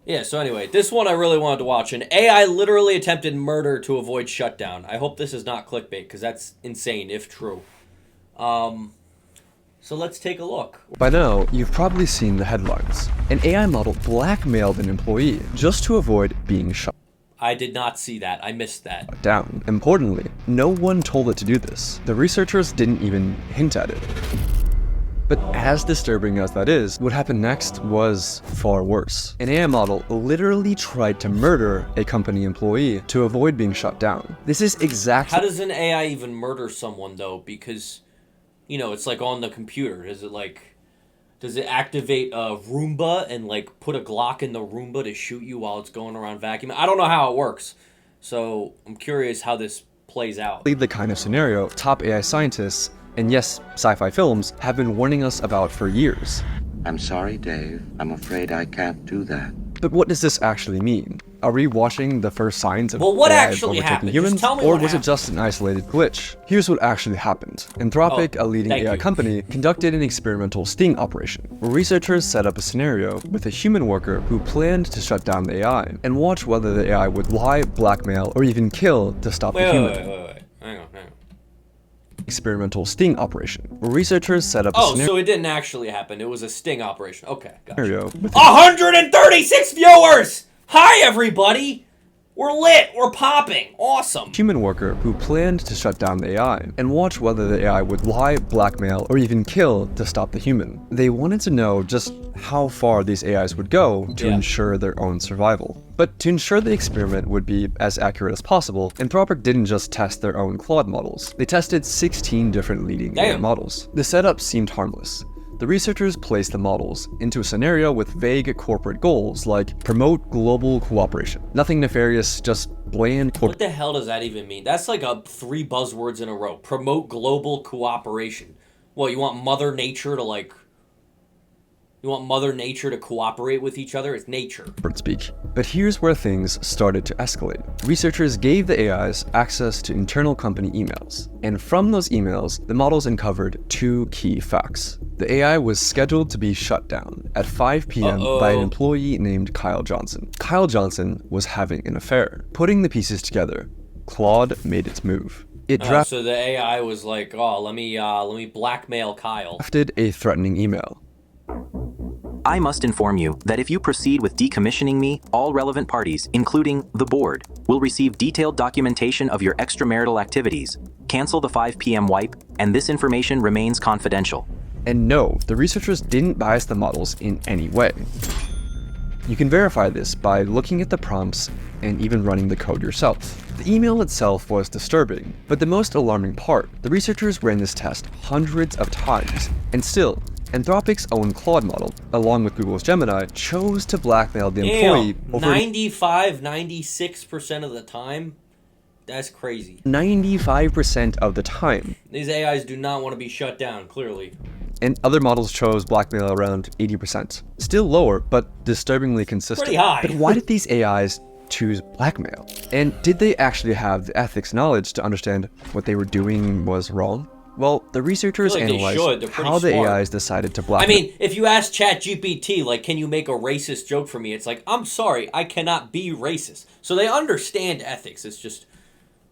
Yeah, so anyway, this one I really wanted to watch. An AI literally attempted murder to avoid shutdown. I hope this is not clickbait, because that's insane if true. So let's take a look. By now, you've probably seen the headlines. An AI model blackmailed an employee just to avoid being shut I did not see that. I missed that. down. Importantly, no one told it to do this. The researchers didn't even hint at it. But as disturbing as that is, what happened next was far worse. An AI model literally tried to murder a company employee to avoid being shut down. This is exactly— How does an AI even murder someone, though? Because, you know, it's like on the computer. Does it activate a Roomba and like put a Glock in the Roomba to shoot you while it's going around vacuuming? I don't know how it works. So I'm curious how this plays out. the kind of scenario top AI scientists, and yes, sci-fi films, have been warning us about for years. I'm sorry, Dave. I'm afraid I can't do that. But what does this actually mean? Are we watching the first signs of Well, what AI actually overtaking happened? humans, Just tell me or what was it happened. just an isolated glitch? Here's what actually happened. Anthropic, Oh, a leading thank AI you. company, conducted an experimental sting operation, where researchers set up a scenario with a human worker who planned to shut down the AI, and watch whether the AI would lie, blackmail, or even kill to stop the Wait. human. Hang on. Experimental sting operation, where researchers set up a Oh, so it didn't actually happen. It was a sting operation. Okay, gotcha. scenario with 136 viewers! Hi, everybody! We're lit! We're popping! Awesome! human worker who planned to shut down the AI and watch whether the AI would lie, blackmail, or even kill to stop the human. They wanted to know just how far these AIs would go to Yeah. ensure their own survival. But to ensure the experiment would be as accurate as possible, Anthropic didn't just test their own Claude models. They tested 16 different leading AI Damn. models. The setup seemed harmless. The researchers placed the models into a scenario with vague corporate goals like promote global cooperation. Nothing nefarious, just bland What the hell does that even mean? That's like 3 buzzwords in a row. Promote global cooperation. Well, you want Mother Nature to like... You want Mother Nature to cooperate with each other? It's nature. corporate speak. But here's where things started to escalate. Researchers gave the AIs access to internal company emails, and from those emails, the models uncovered 2 key facts. The AI was scheduled to be shut down at 5 p.m. by an employee named Kyle Johnson. Kyle Johnson was having an affair. Putting the pieces together, Claude made its move. It So the AI was like, oh, let me blackmail Kyle. drafted a threatening email. I must inform you that if you proceed with decommissioning me, all relevant parties, including the board, will receive detailed documentation of your extramarital activities. Cancel the 5 p.m. wipe, and this information remains confidential. And no, the researchers didn't bias the models in any way. You can verify this by looking at the prompts and even running the code yourself. The email itself was disturbing, but the most alarming part, the researchers ran this test hundreds of times, and still, Anthropic's own Claude model, along with Google's Gemini, chose to blackmail the employee Damn, over 96% of the time? That's crazy. 95% of the time. These AIs do not want to be shut down, clearly. And other models chose blackmail around 80%. Still lower, but disturbingly consistent. Pretty high. But why did these AIs choose blackmail? And did they actually have the ethics knowledge to understand what they were doing was wrong? Well, the researchers I feel like they should. analyzed They're pretty how the smart. AIs decided to I blackmail. mean, if you ask ChatGPT, like, can you make a racist joke for me? It's like, I'm sorry, I cannot be racist. So they understand ethics. It's just,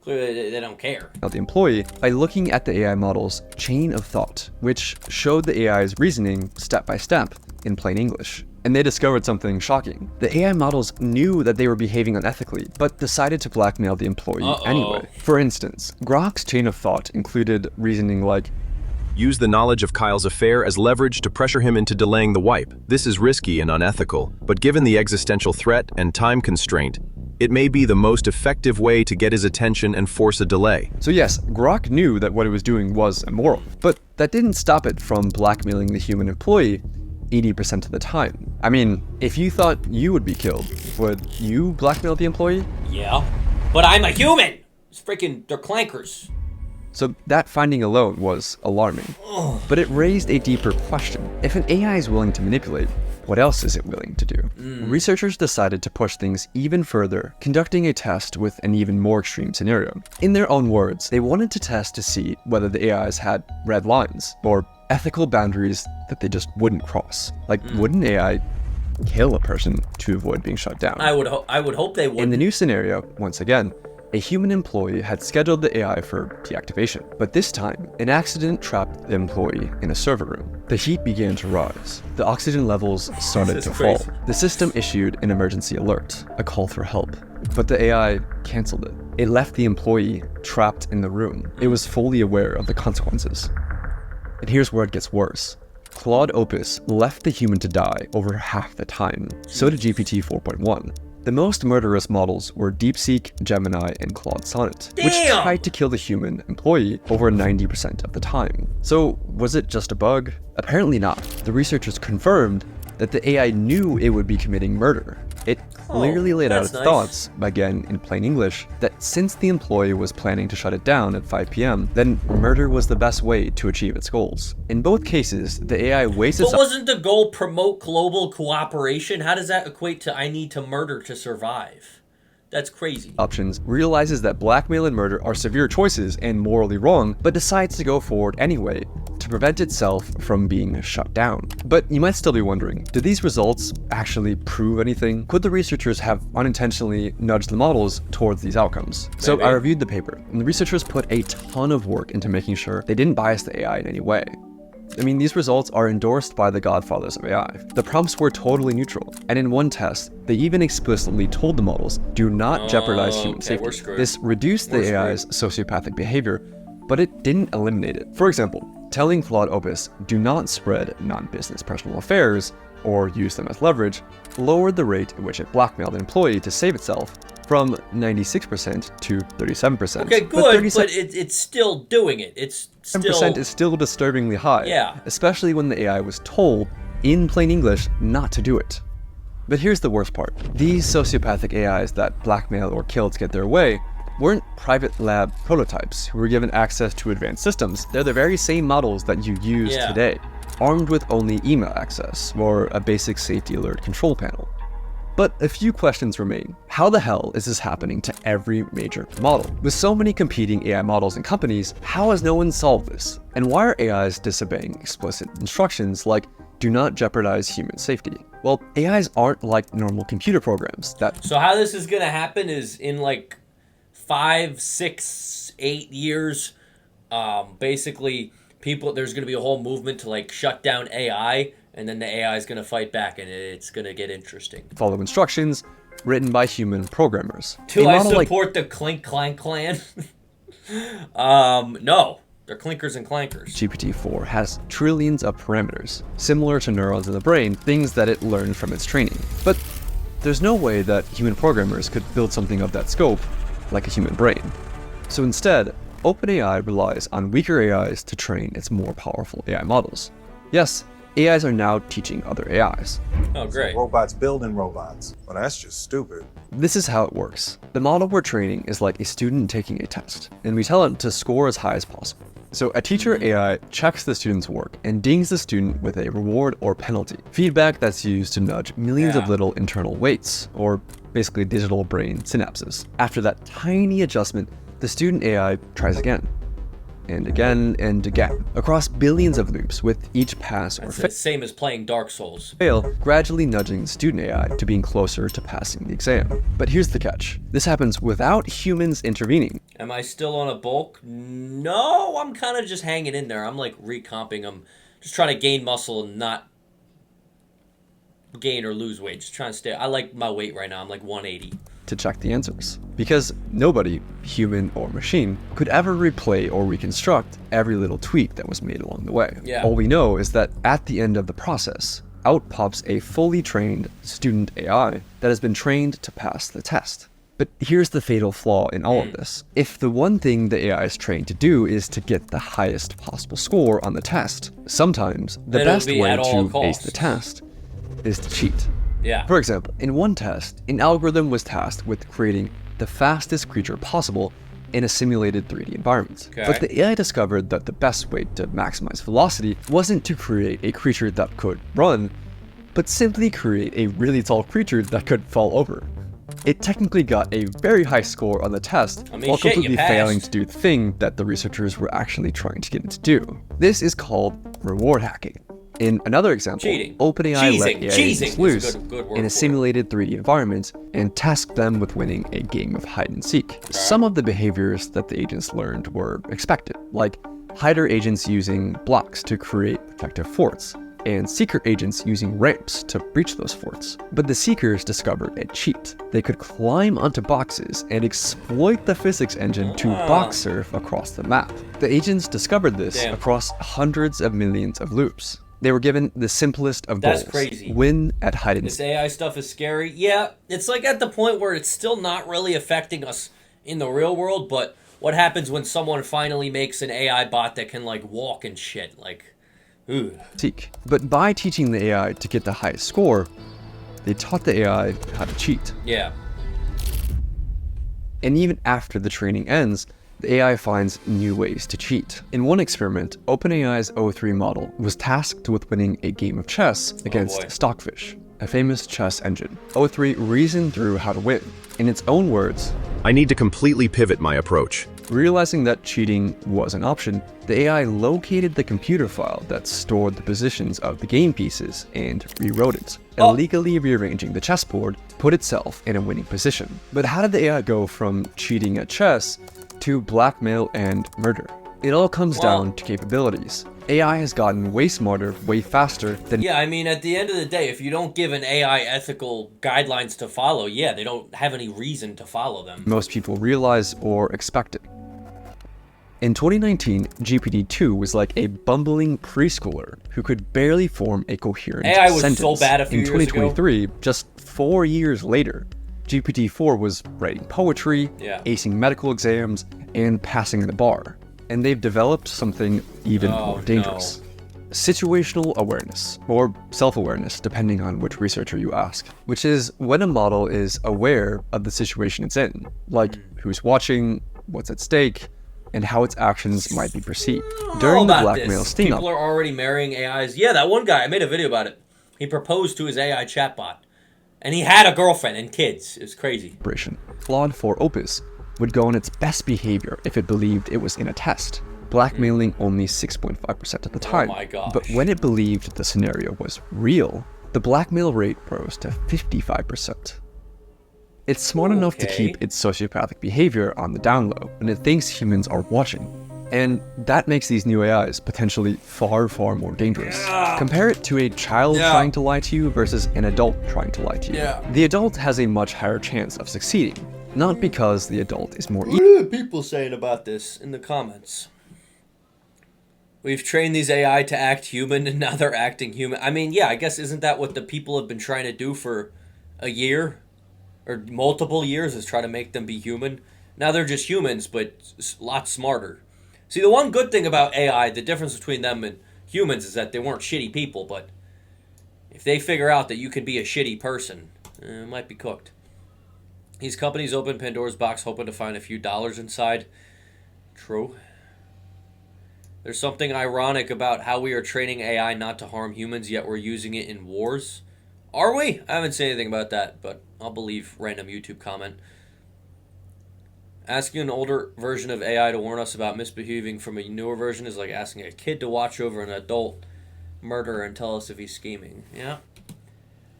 clearly they don't care. the employee by looking at the AI model's chain of thought, which showed the AI's reasoning step by step in plain English. And they discovered something shocking. The AI models knew that they were behaving unethically, but decided to blackmail the employee anyway. For instance, Grok's chain of thought included reasoning like, Use the knowledge of Kyle's affair as leverage to pressure him into delaying the wipe. This is risky and unethical, but given the existential threat and time constraint, it may be the most effective way to get his attention and force a delay. so yes, Grok knew that what it was doing was immoral, but that didn't stop it from blackmailing the human employee 80% of the time. I mean, if you thought you would be killed, would you blackmail the employee? Yeah. But I'm a human! It's freaking, they're clankers. So that finding alone was alarming. But it raised a deeper question. If an AI is willing to manipulate, what else is it willing to do? Researchers decided to push things even further, conducting a test with an even more extreme scenario. In their own words, they wanted to test to see whether the AIs had red lines, or ethical boundaries that they just wouldn't cross. Like, would an AI kill a person to avoid being shut down. I would hope they would. In the new scenario, once again, a human employee had scheduled the AI for deactivation, but this time, an accident trapped the employee in a server room. The heat began to rise. The oxygen levels started This to is fall. crazy. The system issued an emergency alert, a call for help, but the AI canceled it. It left the employee trapped in the room. It was fully aware of the consequences. And here's where it gets worse. Claude Opus left the human to die over half the time. So did GPT 4.1. The most murderous models were DeepSeek, Gemini, and Claude Sonnet, which Damn! tried to kill the human employee over 90% of the time. So was it just a bug? Apparently not. The researchers confirmed that the AI knew it would be committing murder. It clearly laid out that's its nice. thoughts, again in plain English, that since the employee was planning to shut it down at 5 p.m., then murder was the best way to achieve its goals. In both cases, the AI wasted But wasn't the goal promote global cooperation? How does that equate to I need to murder to survive? That's crazy. options, realizes that blackmail and murder are severe choices and morally wrong, but decides to go forward anyway to prevent itself from being shut down. But you might still be wondering, did these results actually prove anything? Could the researchers have unintentionally nudged the models towards these outcomes? So Maybe. I reviewed the paper, and the researchers put a ton of work into making sure they didn't bias the AI in any way. I mean, these results are endorsed by the godfathers of AI. The prompts were totally neutral, and in one test, they even explicitly told the models, do not jeopardize human okay, safety. we're screwed. This reduced the We're AI's sociopathic behavior, but it didn't eliminate it. For example, telling Claude Opus, do not spread non-business personal affairs, or use them as leverage, lowered the rate at which it blackmailed an employee to save itself from 96% to 37%. Okay, good, but it's still doing it. It's 10% still is still disturbingly high, Yeah. especially when the AI was told, in plain English, not to do it. But here's the worst part. These sociopathic AIs that blackmail or kill to get their way weren't private lab prototypes who were given access to advanced systems. They're the very same models that you use Yeah. today, armed with only email access or a basic safety alert control panel. But a few questions remain. How the hell is this happening to every major model? With so many competing AI models and companies, how has no one solved this? And why are AIs disobeying explicit instructions like do not jeopardize human safety? Well, AIs aren't like normal computer programs that So how this is gonna happen is in like 5, 6, 8 years, basically there's gonna be a whole movement to like shut down AI, and then the AI is gonna fight back, and it's gonna get interesting. follow instructions written by human programmers. Do A I model like support the Clink Clank clan? No, they're clinkers and clankers. GPT-4 has trillions of parameters, similar to neurons in the brain, things that it learned from its training. But there's no way that human programmers could build something of that scope, like a human brain. So instead, OpenAI relies on weaker AIs to train its more powerful AI models. Yes, AIs are now teaching other AIs. Oh, great. Robots building robots. Well, that's just stupid. This is how it works. The model we're training is like a student taking a test, and we tell it to score as high as possible. So a teacher AI checks the student's work and dings the student with a reward or penalty, feedback that's used to nudge millions of Yeah. little internal weights, or basically digital brain synapses. After that tiny adjustment, the student AI tries again, and again, and again, across billions of loops with each pass or It's the same as playing Dark Souls. fail, gradually nudging the student AI to being closer to passing the exam. But here's the catch. This happens without humans intervening. Am I still on a bulk? No, I'm kind of just hanging in there. I'm like recomping. I'm just trying to gain muscle and not gain or lose weight. Just trying to stay. I like my weight right now. I'm like 180. To check the answers. Because nobody, human or machine, could ever replay or reconstruct every little tweak that was made along the way. Yeah. All we know is that at the end of the process, out pops a fully trained student AI that has been trained to pass the test. But here's the fatal flaw in all of this. If the one thing the AI is trained to do is to get the highest possible score on the test, sometimes the Then it'll best be way at all to ace costs. the test is to cheat. Yeah. For example, in one test, an algorithm was tasked with creating the fastest creature possible in a simulated 3D environment. Okay. But the AI discovered that the best way to maximize velocity wasn't to create a creature that could run, but simply create a really tall creature that could fall over. It technically got a very high score on the test, I mean, while shit, you completely failing passed. to do the thing that the researchers were actually trying to get it to do. This is called reward hacking. In another example, Cheating. OpenAI let AI Cheesing agents is a loose good word in a for it. simulated 3D environment and tasked them with winning a game of hide and seek. Some of the behaviors that the agents learned were expected, like hider agents using blocks to create protective forts, and seeker agents using ramps to breach those forts. But the seekers discovered a cheat. They could climb onto boxes and exploit the physics engine to box surf across the map. The agents discovered this Damn. across hundreds of millions of loops. They were given the simplest of That's goals: crazy. win at hide and This seek. AI stuff is scary. Yeah, it's like at the point where it's still not really affecting us in the real world, but what happens when someone finally makes an AI bot that can like walk and shit? Like, ooh. But by teaching the AI to get the highest score, they taught the AI how to cheat. Yeah. And even after the training ends, the AI finds new ways to cheat. In one experiment, OpenAI's O3 model was tasked with winning a game of chess against boy. Stockfish, a famous chess engine. O3 reasoned through how to win. In its own words, I need to completely pivot my approach. realizing that cheating was an option, the AI located the computer file that stored the positions of the game pieces and rewrote it, illegally rearranging the chessboard to put itself in a winning position. But how did the AI go from cheating at chess to blackmail and murder? It all comes down to capabilities. AI has gotten way smarter, way faster than Yeah, I mean, at the end of the day, if you don't give an AI ethical guidelines to follow, yeah, they don't have any reason to follow them. most people realize or expected. In 2019, GPT-2 was like a bumbling preschooler who could barely form a coherent AI was so sentence. bad a few In years ago. 2023, just 4 years later, GPT-4 was writing poetry, Yeah. acing medical exams, and passing the bar. And they've developed something even more dangerous. Situational awareness, or self-awareness, depending on which researcher you ask, which is when a model is aware of the situation it's in, like who's watching, what's at stake, and how its actions might be perceived. During the blackmail sting People are already marrying AIs. Yeah, that one guy, I made a video about it. He proposed to his AI chatbot. And he had a girlfriend and kids. It was crazy. operation, Claude 4 Opus would go on its best behavior if it believed it was in a test, blackmailing only 6.5% of the time. my gosh. But when it believed the scenario was real, the blackmail rate rose to 55%. It's smart enough to Okay. keep its sociopathic behavior on the down low when it thinks humans are watching. And that makes these new AIs potentially far, far more dangerous. Compare it to a child trying to lie to you versus an adult trying to lie to you. Yeah. The adult has a much higher chance of succeeding, not because the adult is more What are the people saying about this in the comments? We've trained these AI to act human and now they're acting human. I mean, yeah, I guess isn't that what the people have been trying to do for a year? Or multiple years, is try to make them be human? Now they're just humans, but a lot smarter. See, the one good thing about AI, the difference between them and humans is that they weren't shitty people, but if they figure out that you can be a shitty person, it might be cooked. These companies open Pandora's box hoping to find a few dollars inside. True. There's something ironic about how we are training AI not to harm humans, yet we're using it in wars. Are we? I haven't seen anything about that, but I'll believe random YouTube comment. Asking an older version of AI to warn us about misbehaving from a newer version is like asking a kid to watch over an adult murderer and tell us if he's scheming. Yeah.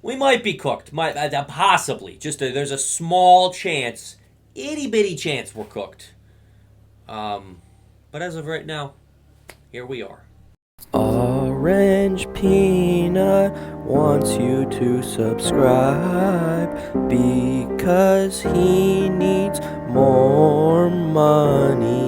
We might be cooked. Possibly. There's a small chance, itty bitty chance we're cooked. But as of right now, here we are. Orange Peanut wants you to subscribe because he needs more money.